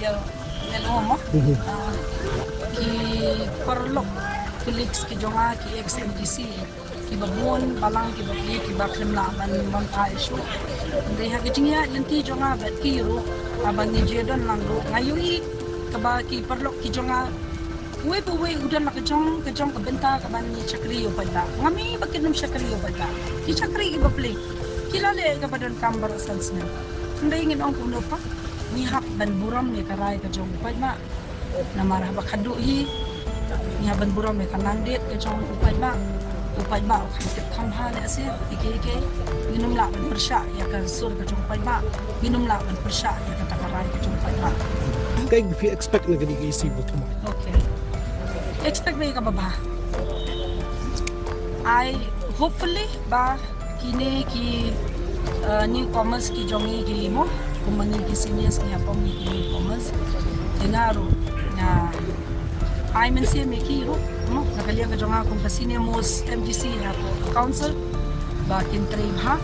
ya ngomong ki perlok Felix ki jonga ki XMDC ki babon balang ki bakli ki baklem na ban monta isu ndai ha kitingya lenti jonga bat ki ro aban ni jedon lang ro ngayui kaba ki perlok ki jonga we udan nak kejong ke benta ka ban ni chakri yo pada ngami bakinum chakri yo pada ki chakri ki baple kilale ka badon kambar salsna ndai ngin ong kuno pa ni hak ban buram ni karai ka jong pada na marah bakadu hi ni ban buram ni kanandet ka jong pada upai ba kham ha le ase ike minum la ban persya ya ka sur ka jong pada minum la ban persya ya ka takarai ka jong pada kay if you expect na gani isi mo tumo okay expect me ka baba I hopefully ba kini ki newcomers ki jongi ki mo kumani ki seniors ki apom ki newcomers denaro na I mensi me ki ro mo nakalia ka jonga kung senior most MGC na po council ba kin train ha